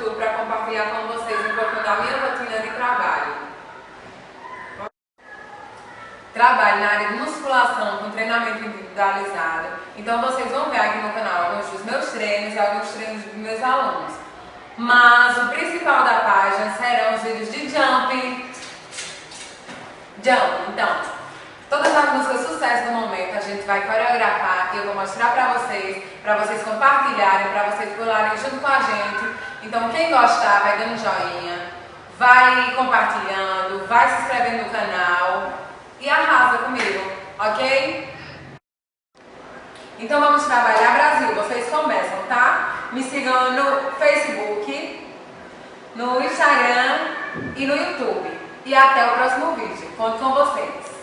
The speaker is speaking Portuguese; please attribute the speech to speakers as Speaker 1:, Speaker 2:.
Speaker 1: YouTube para compartilhar com vocês um pouco da minha rotina de trabalho. Trabalho na área de musculação com treinamento individualizado. Então vocês vão ver aqui no canal alguns dos meus treinos e alguns treinos dos meus alunos. Mas o principal da página serão os vídeos de jumping. Então, todas as músicas sucesso do momento a gente vai coreografar e eu vou mostrar para vocês compartilharem, para vocês pularem junto com a gente. Então quem gostar vai dando joinha, vai compartilhando, vai se inscrevendo no canal e arrasa comigo, ok? Então vamos trabalhar, Brasil, vocês começam, tá? Me sigam no Facebook, no Instagram e no YouTube. E até o próximo vídeo. Conto com vocês.